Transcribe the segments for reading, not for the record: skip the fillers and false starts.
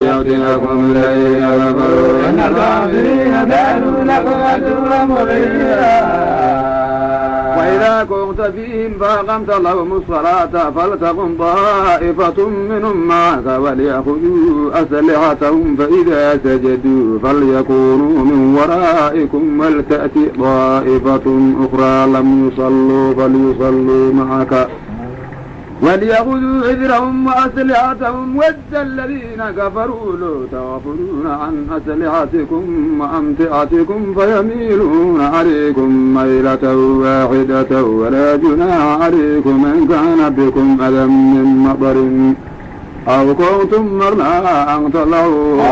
يفتنكم الذين كفروا إن الكافرين كانوا لكم عدوا مبينا وإذا كنت فيهم فأقمت لهم الصلاة فلتقم طائفة منهم معك وليأخذوا أسلحتهم فإذا سجدوا فليكونوا من ورائكم ولتأتي طائفة أخرى لم يصلوا فليصلوا معك وليأخذوا حذرهم وأسلحتهم ود الذين كفروا لو تغفلون عن أسلحتكم وأمتعتكم فيميلون عليكم ميلة واحدة ولا جناح عليكم إن كان بكم أذى من مطر أو كنتم مرضى أن تطلعوا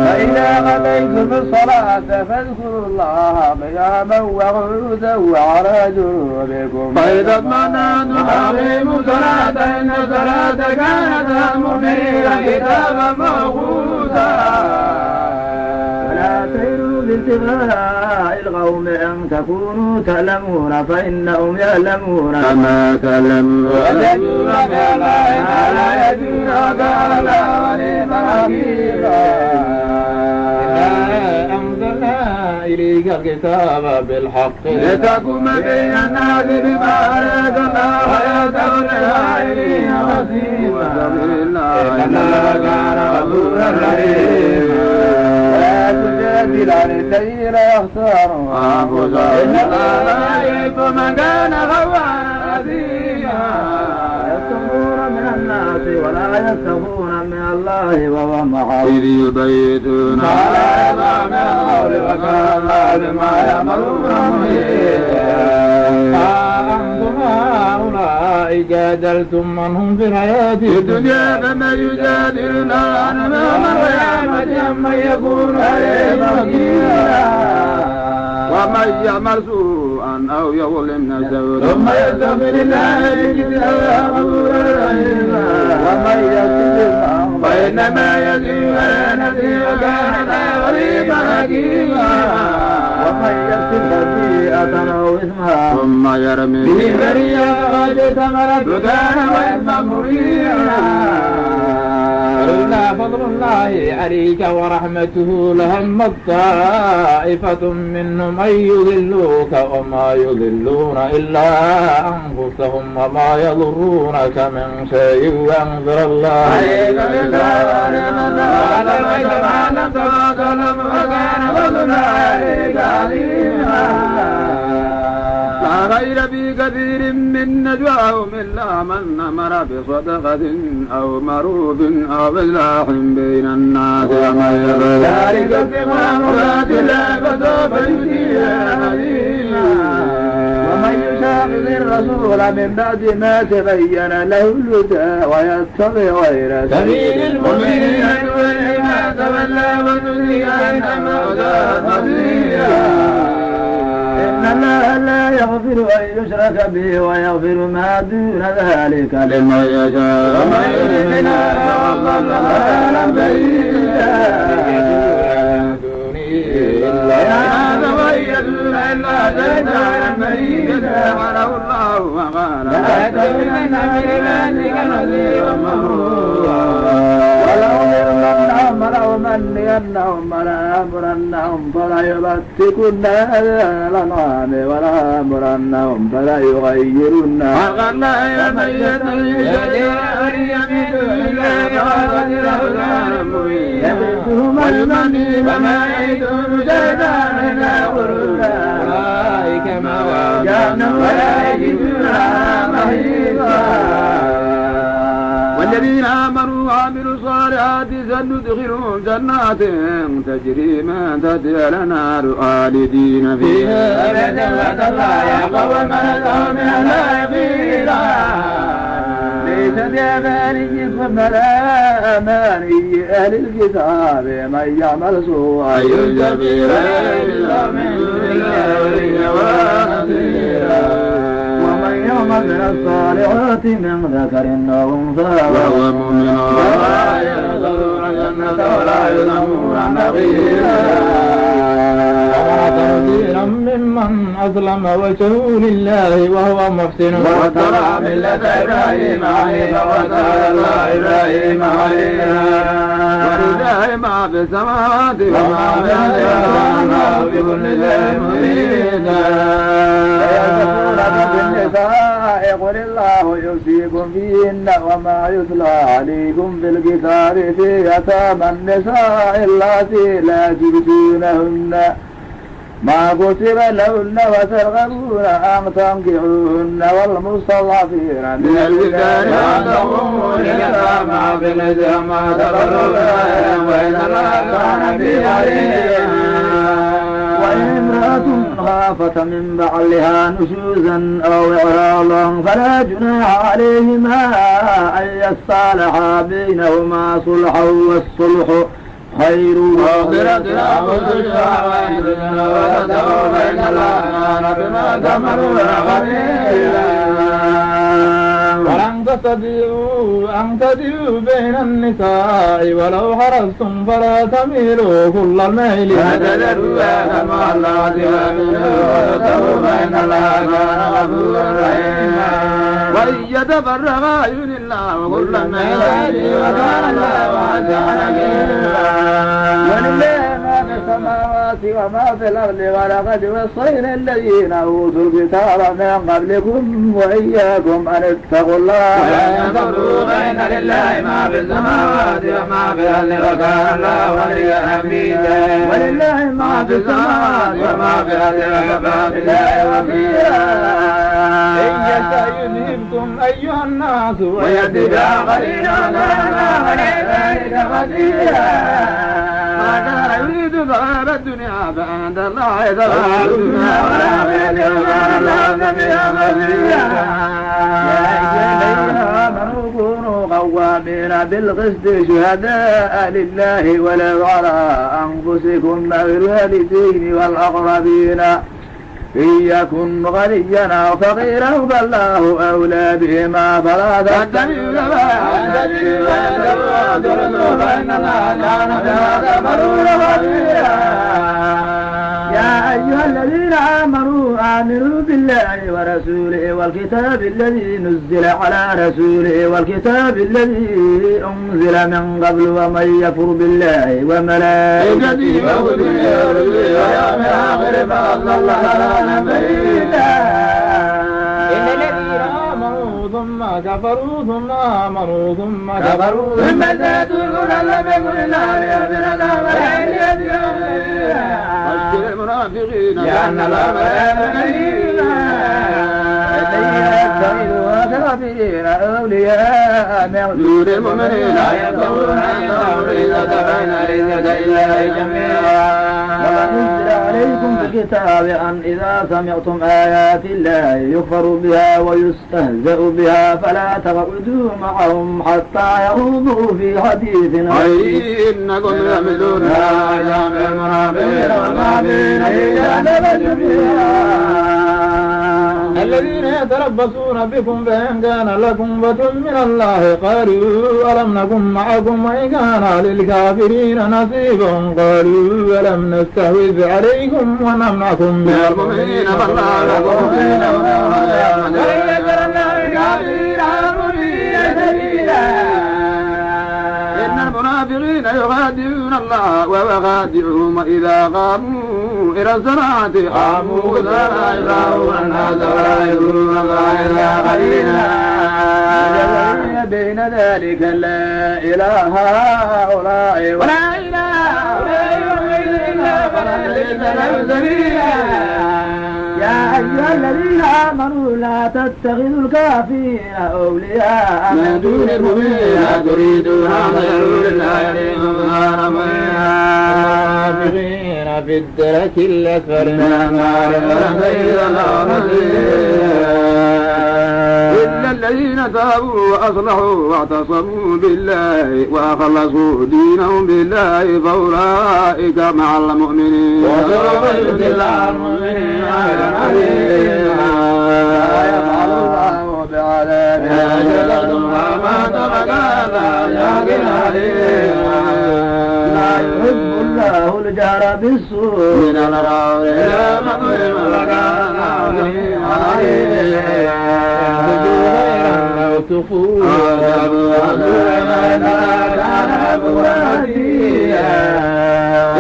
فإذا قضيتم الصلاة فاذكروا الله قياما وقعودا وعلى جنوبكم فإذا اطمأننتم فأقيموا الصلاة إن الصلاة كانت مؤمنا كتابا موقوتا ولا تهنوا بابتغاء القوم أن تكونوا تعلمون فإنهم يعلمون كما تعلمون ويجدون بما لا يجدون كالا وليما حكيما أنزلنا إليك الكتاب بالحق لتحكم بين الناس بما أراك الله ويتقوا الجاهلين وسيما إن الله كان غفورا رحيما ولا تجادل عن الذين يختارون أنفسهم إن الله لا يحب من كان خوانا أثيما يستغفرون من الناس ولا يستغفرون من الله وهو معهم إذ يبيتون ما لا يرضى من القول وكان الله بما يعملون محيطا أأنتم هؤلاء جادلتم عنهم في الحياة الدنيا فمن يجادلنا عنهم يوم القيامة أمن يكون عليهم وكيلا ومن يعمل سوءا أو يظلم نفسه ثم يستغفر الله يجد الله غفورا رحيما ومن يكذب فإنما يزيد على نفسه وكان الله غفورا حكيما ومن يكسب خطيئة أو إثما ثم يرمي به بريئا فقد احتمل بهتانا وإثما مبينا لولا فضل الله عليك ورحمته لهمت طائفة منهم أن يضلوك وما يضلون إلا أنفسهم وما يضرونك من شيء وأنذر الله عليك بالله ولميت ما لم تظلم وكان فضل عليك عظيما لا خير في كثير من نجواهم إلا من أمر بصدقة أو معروف أو إصلاح بين الناس ومن يفعل ذلك ابتغاء مرضات الله فسوف يؤتيه عظيما ومن يشاقق الرسول من بعد ما تبين له الهدى ويتبع غير سبيل المؤمنين يوليه ما تولى ونصليه جهنم وساءت مصيرا إن الله لا يغفر أن يشرك به ويغفر ما دون ذلك لمن يشاء ومن يرد منها فضل ضلالا بعيدا هذا ويدون إلا شيطانا مريدا وله الله وقال لا تكونن من عبادك نذيرا مبرورا ولأمنينهم ولآمرنهم فلا يبتكن آذان الأنعام ولآمرنهم فلا يغيرن خلق الله يبين الشجر يميت إلا بقدر أوزان مبين يبيتهم المني فما يئتهم شيطان إلا غرورا أولئك مأواهم جهنم ولا يجدون محيطا والذين آمنوا وعملوا الصالحات سندخلهم جنات تجري من تحتها الأنهار خالدين فيها أبدا ولا يقوى من لهم من الغافلين ليس بأمانيكم ولا أماني أهل الكتاب من يعمل سوءا يجزى به إلا من دون الله وليا ونصيرا ومن يعمل من الصالحات من ذكر أو أنثى وهو مؤمن فلا يدخلون الجنة ولا يظلمون نقيرا وتنفيرا ممن أسلم وجهه لله وهو محسن واتبع ملة إبراهيم حنيفا واتبع إبراهيم حنيفا ولله ما في السماوات وما في الأرض بكل شيء محيط ويسألونك بالنساء قل الله يوصيكم فيهن وما يتلى عليكم في الكتاب في يتامى النساء اللاتي لا تؤتونهن ما كتب لهن وترغبون أن تنكحوهن والمستضعفين من الرجال وأن تقوموا اليتامى باليتامى تقربا وإن الله كان بهم وإن امرأة خافت من بعلها نشوزا أو إعراضا فلا جناح عليهما أن يصالحا بينهما صلحا والصلح خير وآخرة أخذ الشهوات وتتقوا بين الأعنان بما تمرون خبيرا ولن تستطيعوا أن تدلوا بين النساء ولو حرصتم فلا تميلوا كل الميل فتذروها كالمعلقة وتتقوا بين الأعنان غفورا رحيما وإن يتفرقا يغني الله كلا من سعته وكان الله واسعا حكيما ولله ما في السماوات وما في الأرض ولقد وصينا الذين أوتوا الكتاب من قبلكم وإياكم أن اتقوا الله ولا تفرقوا بين لله ما في السماوات وما في الأرض وكان الله وليا حميدا ولله ما في السماوات وما في الأرض وكفى بالله وكيلا إن يستعيذكم أيها الناس ويأتي بآخرين وكان ذلك قديرا ما كان يريد ثواب الدنيا فعند الله ثواب الدنيا والآخرة وكان الله بها خبيرا يا أيها الذين آمنوا كونوا قوامين بالقسط شهداء لله ولو على أنفسكم أو الوالدين والأقربين إن يكن غنيا أو فقيرا فالله أولى بهما فلا تتبعوا فإن الله كان بما تعملون خبيرا يا أيها الذين آمنوا بالله ورسوله والكتاب الذي نزل على رسوله والكتاب الذي أنزل من قبل ومن يكفر بالله وملائكته وكتبه ورسله واليوم الآخر فقد ضل ضلالا بعيدا إن الذين آمنوا ثم كفروا ثم آمنوا ثم كفروا ثم ازدادوا لم يكن الله ليغفر لهم ولا ليهديهم بشر المنافقين لأن الله الكافرين أولياء من دون المؤمنين يبتغون عندهم العزة فإن العزة لله جميعا ونزل عليكم في الكتاب أن إذا سمعتم آيات الله يكفر بها ويستهزأ بها فلا تقعدوا معهم حتى يخوضوا في حديث غيره إنكم تعملون أعجاب المنافقين والكافرين إذا نبذوا بها الذين يتربصون بكم فإن كان لكم فتح من الله قالوا ألم نكن معكم وإن كان للكافرين نصيب قالوا ألم نستحوذ عليكم ونمنعكم من المؤمنين فالله لكم بينهم وإن يجعلنا الكافرين المؤمنين سبيلا إن المنافقين يخادعون الله وهو خادعهم إذا قاموا إلى الصلاة قاموا كسالى يراءون الناس ولا يذكرون الله إلا قليلا بين ذلك لا إله هؤلاء ولا إله هؤلاء إلا فليس له سبيلا يا أيها الذين آمنوا لا تتخذوا الكافرين أولياء من دون المؤمنين تريدون أن تجعلوا لله عليكم المنافقين في الدرك الأسفل من النار إلا الذين تابوا وأصلحوا واعتصموا بالله وأخلصوا دينهم بالله فأولئك مع المؤمنين وسوف يؤتي الله المؤمنين يفعل الله بعذابها جلدهم وما ترك لا يعقل عليها لا يحب الله الجهر بالسوء من القول إلى مقر وكان أو تخون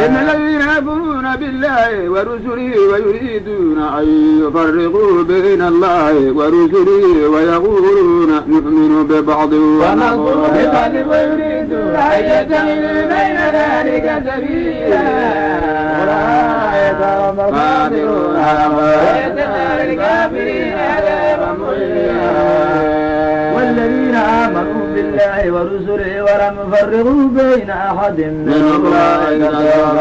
إن الذين يكفرون بالله ورسله ويريدون أن يفرقوا بين الله ورسله ويقولون نؤمن ببعض ونكفر ببعض ويريدون أن يتخذوا بين ذلك سبيلا أولئك هم الخاسرون ويتخذ الكافرين عذابا مهينا والذين آمنوا بالله ورسله ولم يفرقوا بين أحد منهم أولئك وكان الله